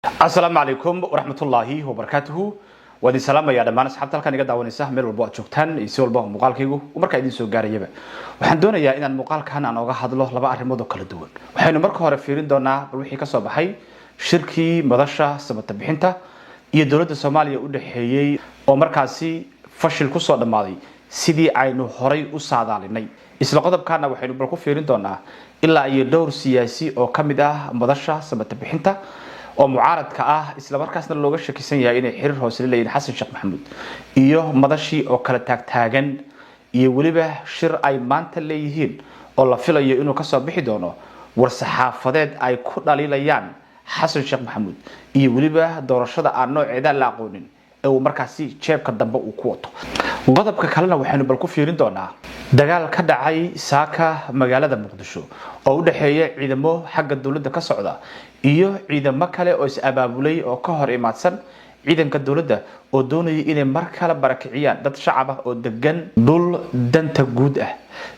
السلام عليكم ورحمة الله وبركاته ودي سلام يا دمان أصحاب تلك نجد دعوانيسه ميل والبوء شوكتان يسول بهم مقال كيجو ومركا يدين سو جاريبه وحندونا يا إن المقال كان أنا وجه الله لبا أرمضو كل دول وحين مركا هرفيرين دونا روحي كسب حي شركي مدرسة سبت بحنته يدولة الصومالية وده حيي ومركزي فشل كسر الماضي سيدي عينه هري وسعد علينا إسلا قدب كان وحين بركو فيرين دونا إلا أي دور سياسي أو كمده مدرسة سبت بحنته oo mucaaradka ah isla markaasna looga shakisan yahay inay xiriir hoose la leeyihiin Xasan Sheekh Maxamuud iyo madashi oo kala taagtaagan iyo waliba shir ay maanta leeyihiin oo la filayo inuu ka soo bixi doono war saxaafadeed ay ku dhaliilayaan Xasan Sheekh Maxamuud iyo waliba doorashada aan nooceeda la aqoonin ee uu markaasi jeebka dambe uu ku wato qodobka kalena waxaanu bal ku fiirin doonaa dagaal ka dhacay saaka magaalada Muqdisho oo u dhaxeeya ciidamo xagga dawladda ka socda iyo ciidamo kale oo is abaabulay oo ka hor imaadsan ciidanka dawladda oo doonayay inay mar kale barakiciyaan dad shacab ah oo degan dhul danta guud ah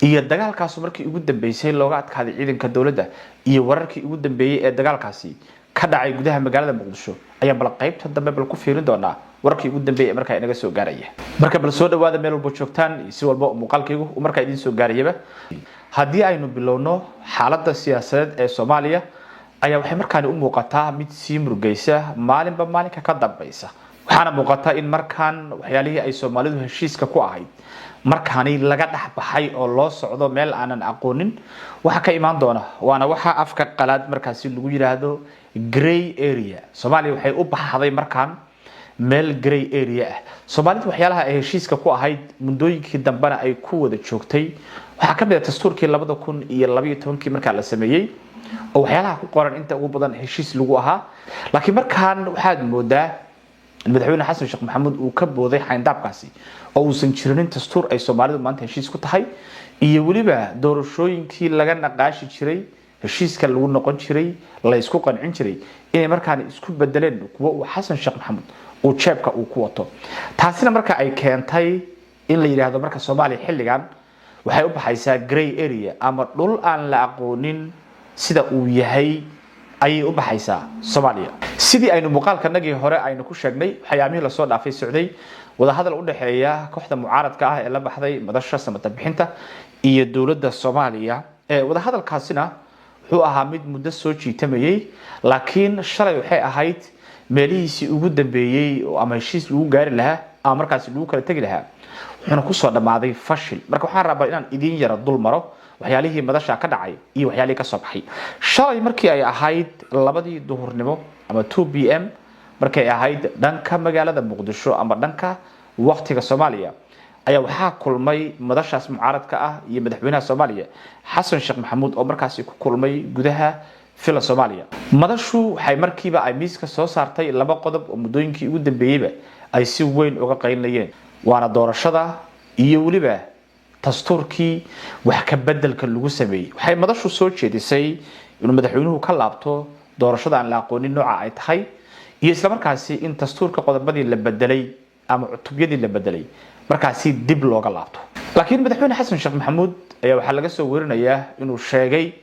iyo dagaalkaas markii ugu dambeysay looga adkaaday ciidanka dawladda iyo wararkii ugu dambeeyay ee dagaalkaasi ka dhacay gudaha magaalada Muqdisho ayaa bal qaybta dambe bal ku fiirin doonaa warkii ugu dambeeyay marka inaga soo gaaraya marka bal soo dhawaada meel walba joogtaan si walba muuqaalkaygu marka idin soo gaarayaba hadii aynu bilowno xaaladda siyaasadeed ee Soomaaliya ayaa waxay markaan u muuqataa mid sii murugaysa maalinba maalinka ka dambaysa waxaana muuqataa in markaan waxyaalihii ay Soomaalidu heshiiska ku ahayd markaani laga dhaxbaxay oo loo socdo meel aanan aqoonin waxa ka imaan doona waana waxa afka qalaad markaasi lagu yiraahdo gray area Soomaaliya waxay u baxday markaan meel gray area ah Soomaalidu waxyaalaha ay heshiiska ku ahayd mudooyinkii dambana ay ku wada joogtay waxa ka mid ah dastuurkii 2012 marka la sameeyay oo waxyaalaha ku qoran inta ugu badan heshiis lagu ahaa laakiin markaan waxaad moodaa madaxweyne Xasan Sheekh Maxamuud uu ka booday xayndaabkaasi oo uu san jirin dastuur ay Soomaalidu maanta heshiis ku tahay iyo waliba doorashooyinkii laga naqaashi jiray heshiiska lagu noqon jiray la isku qancin jiray inay markaan isku bedeleen kuwa uu Xasan Sheekh Maxamuud uu jeebka uu ku wato taasina marka ay keentay in la yiraahdo marka Soomaaliya xilligan waxay u baxaysaa gray area ama dhul aan la aqoonin sida uu yahay ay u baxaysaa Soomaaliya sidii aynu muuqaalkanagii hore aynu ku sheegnay waxyaamihii la soo dhaafay socday wada hadal u dhaxeeya kooxda mucaaradka ah ee la baxday madasha samata bixinta iyo dawladda Soomaaliya ee wada hadalkaasina wuxuu ahaa mid muddo soo jiitamayay laakiin shalay waxay ahayd meelihiisii ugu dambeeyay oo ama heshiis lagu gaari lahaa ama markaas lagu kala tagi lahaa wuxuuna ku soo dhamaaday fashil marka waxaan rabaa inaan idin yara dul maro waxyaalihii madasha ka dhacay iyo waxyaalihii ka soo baxay shalay markii ay ahayd labadii duhurnimo ama 2 pm markay ahayd dhanka magaalada Muqdisho ama dhanka waqtiga Soomaaliya ayaa waxa kulmay madashaas mucaaradka ah iyo madaxweynaha Soomaaliya Xasan Sheekh Maxamuud oo markaasi ku kulmay gudaha fila Soomaaliya madashu waxay markiiba ay miiska soo saartay laba qodob oo mudooyinkii ugu dambeeyayba ay si weyn uga qaynayeen waana doorashada iyo waliba dastuurkii wax ka bedelka lagu sameeyay waxay madashu soo jeedisay inuu madaxweynuhu ka laabto doorashada aan la aqoonin nooca ay tahay iyo isla markaasi in dastuurka qodobadii la bedelay ama cutubiyadii la bedelay markaasi dib looga laabto laakiin madaxweyne Xasan Sheekh Maxamuud ayaa waxa laga soo warinayaa inuu sheegay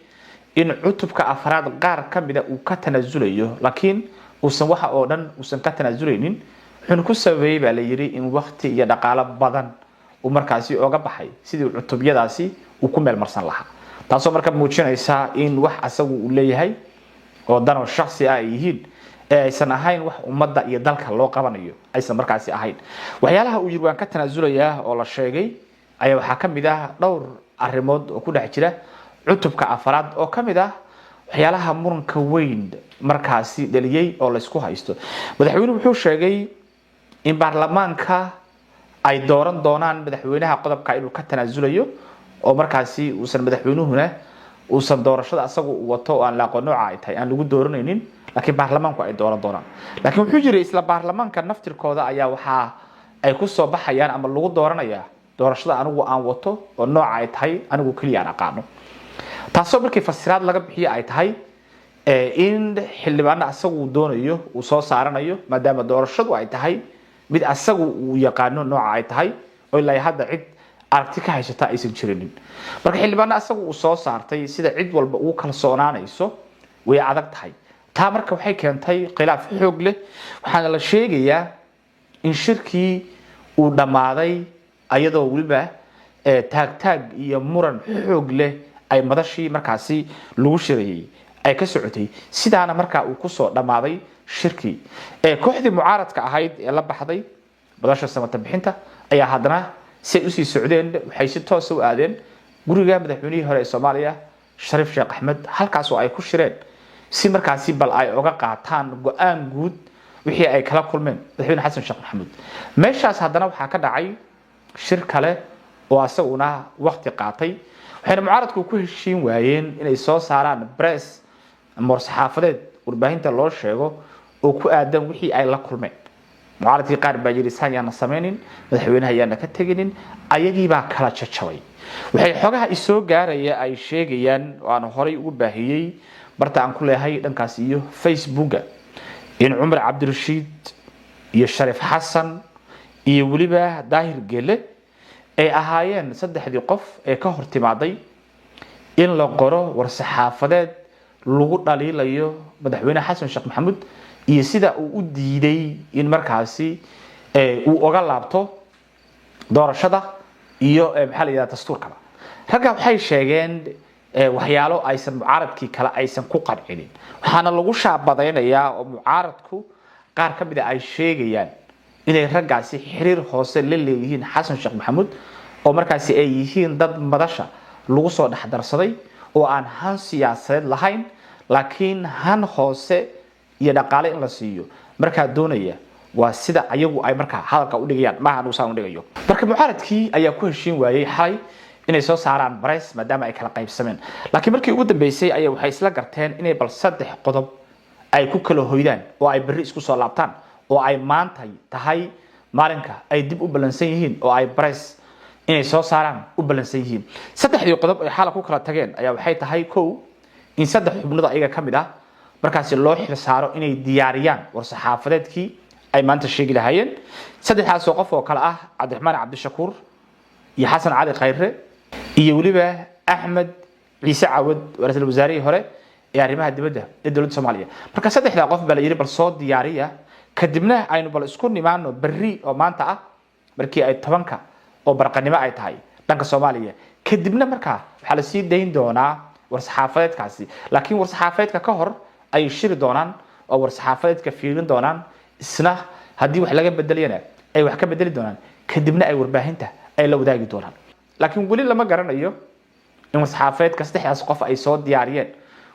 in cutubka afraad qaar kamida uu ka tanaasulayo laakiin uusan waxa oo dhan uusan ka tanaasuleynin wuxuu ku sameeyay baa la yiri in waqti iyo dhaqaale badan uu markaasi oga baxay sidii cutubiyadaasi uu ku meel marsan lahaa taasoo marka muujinaysa in wax asagu uu leeyahay oo dano shakhsi ah yihiin ee aysan ahayn wax ummadda iyo dalka loo qabanayo aysan markaasi ahayn waxyaalaha uu yiri waan ka tanaasulayaa oo la sheegay ayaa waxa kamid ah dhowr arrimood oo ku dhex jira cutubka afraad oo kamid ah waxyaalaha muranka weyn markaasi dhaliyay oo la isku haysto madaxweynuhu wuxuu sheegay in baarlamaanka ay dooran doonaan madaxweynaha qodobka inuu ka tanaasulayo oo markaasi uusan madaxweynuhuna uusan doorashada asagu wato oo aan la aqoon nooca ay tahay aan lagu dooranaynin laakiin baarlamaanku ay dooran doonaan laakiin wuxuu jiray isla baarlamaanka naftirkooda ayaa waxa ay ku soo baxayaan ama lagu dooranayaa doorashada anigu aan wato oo nooca ay tahay anigu kaliya aan aqaano taasoo markii fasiraad laga bixiyo ay tahay in xildhibaanada asagu doonayo uu soo saaranayo maadaama doorashadu ay tahay mid asagu uu yaqaano nooca ay tahay oo ilaa hadda cid aragti ka haysata aysan jirin marka xildhibaanada asagu uu soo saartay sida cid walba uu kala soonaanayso way adag tahay taa marka waxay keentay khilaaf xoog leh waxaana la sheegayaa in shirkii uu dhamaaday ayadoo waliba taag iyo muran xoog leh ay madashii markaasi lagu shirayay ay ka socotay sidaana marka uu ku soo dhamaaday shirkii kooxdii mucaaradka ahayd ee la baxday madasha samata bixinta ayaa hadana si u sii socdeen waxay si toos u aadeen guriga madaxweynihii hore ee Soomaaliya Shariif Sheekh Axmed halkaas oo ay ku shireen si markaasi bal ay uga qaataan go'aan guud wixii ay kala kulmeen madaxweyne Xasan Sheekh Maxamuud meeshaas hadana waxa ka dhacay shir kale oo asaguna waqti qaatay waxayna mucaaradku ku heshiin waayeen inay soo saaraan press saxaafadeed warbaahinta loo sheego oo ku aadan wixii ay la kulmeen mucaaradkii qaar baa yiri saanyana sameeynin madaxweynaha ayaana ka taginin ayagii baa kala jajabay waxay xogaha isoo gaaraya ay sheegayaan oo aan horay ugu baahiyay barta aan ku leeyahay dhankaas iyo Facebook in Umar Cabdirashiid iyo Shariif Xasan iyo waliba Daahir Gele ay ahaayeen saddexdii qof ee ka hortimaaday in la qoro war saxaafadeed lagu dhaliilayo madaxweyne Xasan Sheekh Maxamuud iyo sida uu u diiday in markaasi uu oga laabto doorashada iyo maxalliga dastuurka ragga waxay sheegeen waxyaalo aysan mucaaradkii kala aysan ku qancinin waxaana lagu shaabadeynayaa oo mucaaradku qaar ka mid ah ay sheegayaan inay raggaasi xiriir hoose la leeyihiin Xasan Sheekh Maxamuud oo markaasi ay yihiin dad madasha lagu soo dhaxdarsaday oo aan han siyaasadeed lahayn laakiin han hoose iyo dhaqaale in la siiyo marka doonaya waa sida ayagu ay marka hadalka u dhigayaan ma aanu saan u dhigayo marka mucaaradkii ayaa ku heshiin waayay xalay inay soo saaraan press maadaama ay kala qaybsameen laakiin markii ugu dambeysay ayaa waxay isla garteen inay bal saddex qodob ay ku kala hoydaan oo ay bari isku soo laabtaan oo ay maanta tahay maalinka ay dib u balansan yihiin oo ay press inay soo saaraan u balansan yihiin saddexdii qodob ay xalay ku kala tageen ayaa waxay tahay in saddex xubnood ayaga kamid ah markaas loo xil saaro inay diyaariyaan war saxaafadeedkii ay maanta sheegi lahaayeen saddexdaas qof oo kala ah Cabdiraxmaan Cabdishakuur iyo Xasan Cali Khayre iyo waliba Axmed Ciise Caawad ra'iisul wasaarihii hore ee arrimaha dibadda ee dawladda Soomaaliya marka saddexda qof baa la yiri bal soo diyaariya kadibna aynu bal isku nimaano berri oo maanta ah markii ay 10ka oo barqanimo ay tahay dhanka Soomaaliya kadibna marka waxa la sii deyn doonaa war saxaafadeedkaasi laakiin war saxaafadeedka ka hor ay shiri doonaan oo war saxaafadeedka fiirin doonaan isna hadii wax laga bedeliyana ay wax ka bedeli doonaan kadibna ay warbaahinta ay la wadaagi doonaan laakiin wali lama garanayo in war saxaafadeedka saddexdaas qof ay soo diyaariyeen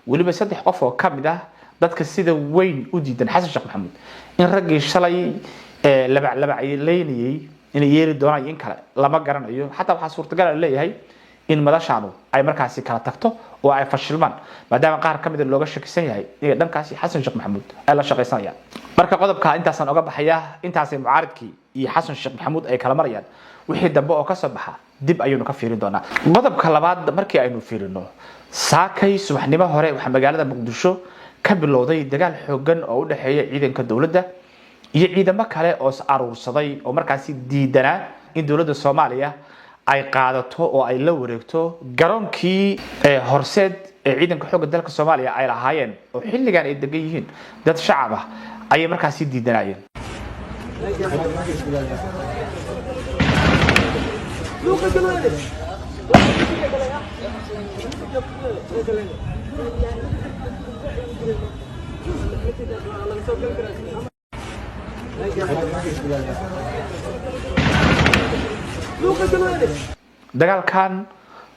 waliba saddex qof oo kamid ah dadka sida weyn u diidan Xasan Sheekh Maxamuud in raggii shalay laba ay leeyay in yeeri doonaan in kale lama garanayo hatta waxa suurtagal ah leeyahay in madashaanu ay markaasi kala tagto oo ay fashilmaan maadaama qaar kamid ah looga shakisan yahay in dhankaasi Xasan Sheekh Maxamuud ay la shaqeynayaan marka qodobka intaasan uga baxaya intaasay mucaaradkii iyo Xasan Sheekh Maxamuud ay kala marayaan wixii dambe oo ka soo baxa dib ayuu ka fiirin doonaa qodobka labaad markii aynu fiirino saakay subaxnimo hore waxa magaalada Muqdisho ka bilowday dagaal xooggan oo u dhaxeeya ciidanka dawladda iyo ciidamo kale oo aruursaday oo markaasi diidana in dawladda Soomaaliya ay qaadato oo ay la wareegto garoonkii horseed ee ciidanka xoogga dalka Soomaaliya ay lahaayeen oo xilligan ay degan yihiin dad shacab ah ay markaasi diidanayeen dagaalkan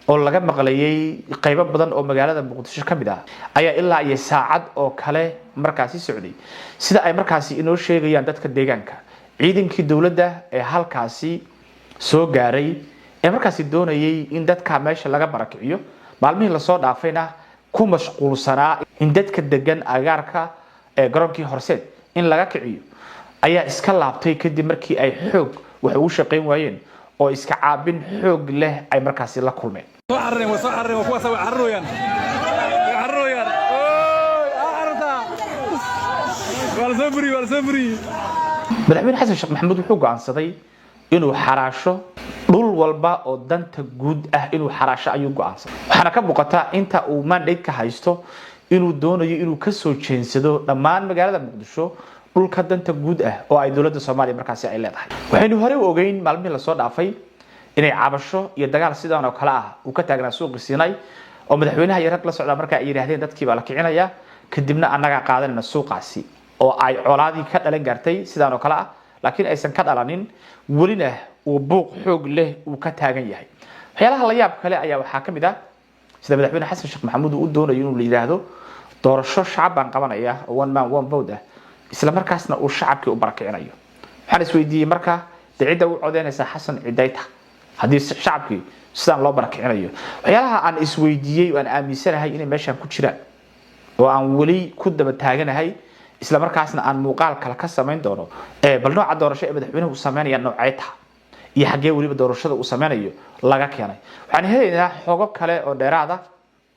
oo laga maqlayay qaybo badan oo magaalada Muqdisho kamid ah ayaa ilaa iyo saacad oo kale markaasi socday sida ay markaasi inoo sheegayaan dadka deegaanka ciidankii dawladda ee halkaasi soo gaaray ee markaasi doonayay in dadka meesha laga barakiciyo maalmihii la soo dhaafayna ku mashquulsanaa in dadka degan agaarka ee garoonkii horseed in laga kiciyo ayaa iska laabtay kadib markii ay xoog wax ugu shaqeyn waayeen oo iska caabin xoog leh ay markaasi la kulmeen madaxweyne Xasan Sheekh Maxamuud wuxuu go'aansaday inuu xaraasho dhul walba oo danta guud ah inuu xaraasho ayuu go'aansaday waxaana ka muuqata inta uu mandate ka haysto inuu doonayo inuu ka soo jeensado dhammaan magaalada Muqdisho dhulka danta guud ah oo ay dawladda Soomaaliya markaasi ay leedahay. Waxaynu hore u ogeyn maalmihii la soo dhaafay inay cabasho iyo dagaal sidaan oo kale ah uu ka taagnaa suuqa Siinay oo madaxweynaha iyo rag la socda marka ay yiraahdeen dadkii baa la kicinaya kadibna annaga qaadanayna suuqaasi oo ay colaadii ka dhalan gartay sidaan oo kale ah laakiin aysan ka dhalanin walina uu buuq xoog leh uu ka taagan yahay. waxyaalaha la yaab kale ayaa waxa kamid ah sida madaxweyne xasan sheekh maxamuud uu doonayo inuu yiraahdo doorasho shacab baan qabanaya one man one vote isla markaasna uu shacabkii u barakicinayo. waxaan isweydiiyay marka cidda uu codeynaysa xasan cidayta hadii shacabkii sidaan loo barakicinayo. waxyaalaha aan isweydiiyay oo aan aaminsanahay inay meeshan ku jiraan oo aan wali ku daba taaganahay isla markaasna aan muuqaal kale ka sameyn doono bal nooca doorasho ee madaxweynuhu sameynaya noocayta iyo xagee waliba doorashada uu sameynayo laga keenay. waxaan helaynaa xogo kale oo dheeraad ah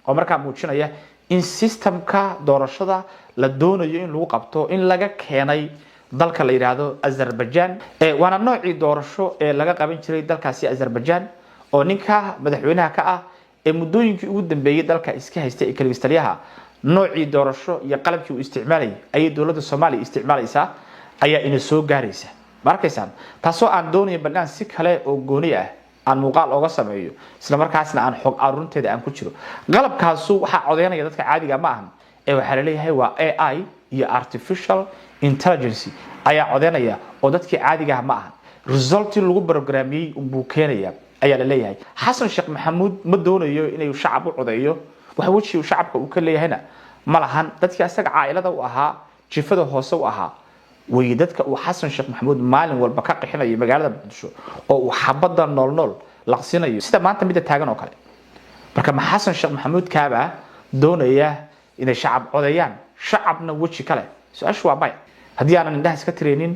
oo markaa muujinaya in systemka doorashada la doonayo in lagu qabto in laga keenay dalka la yiraahdo Azerbaijan waana noocii doorasho ee laga qaban jiray dalkaasi Azerbaijan oo ninka madaxweynaha ka ah ee muddooyinkii ugu dambeeyay dalka iska haystay ee Kyrgyzstaniyaha noocii doorasho iyo qalabkii uu isticmaalay ay dawladda Soomaaliya isticmaalaysa ayaa ina soo gaaraysa. markaysaan taasoo aan doonayo banaan si kale oo gooni ah aan muuqaal uga sameeyo isla markaasna aan xog arunteeda aan ku jiro. qalabkaasu waxa codeynaya dadka caadiga ma ahan ee waxa la leeyahay waa AI iyo artificial intelligence ayaa codeynaya oo dadka caadiga ma ahan result lagu programiyay buu keenaya ayaa la leeyahay. xasan sheekh maxamuud ma doonayo inuu shacab u codeeyo waxa wajii shacabka uu ka leeyahayna ma lahan dadkii asaga caa'ilada u ahaa jifada hoose u ahaa way dadka uu xasan sheekh maxamuud maalin walba ka qixinayo magaalada Muqdisho oo uu xabada nool laqsinayo sida maanta mid taagan oo kale. marka ma xasan sheekh maxamuud kaaba doonaya inay shacab codeeyaan shacabna waji kale su'aashu waa bay hadii aanan indhaha iska tireenin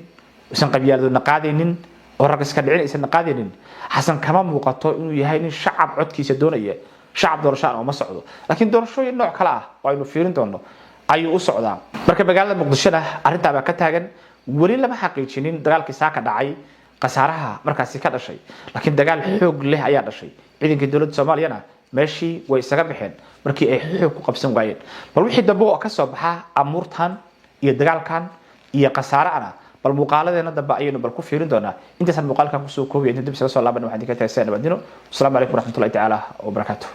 isan qabyaalado naqaadeenin oo rag iska dhicin isan naqaadeenin xasan kama muuqato inuu yahay nin shacab codkiisa doonaya shacab doorasho ma socdo laakiin doorashooyin nooc kale ah oo aynu fiirin doono ayuu u socdaa. marka magaalada Muqdisho arinta baa ka taagan wali lama xaqiijinin dagaalkii saaka dhacay qasaaraha markaasi ka dhashay laakiin dagaal xoog leh ayaa dhashay. ciidanka dawladda Soomaaliya meeshii way isaga bixeen markii ay xoog ku qabsan waayeen. bal wixii dambe oo ka soo baxa amuurtan iyo dagaalkan iyo qasaaraana bal muuqaaladeena dambe ayaynu bal ku fiirin doonaa. intaas muuqaalkan ku soo koobay inta dib isaga soo laaban waxaan ka taagsan nabadino. Assalaamu alaykum warahmatullahi ta'ala wa barakatuh.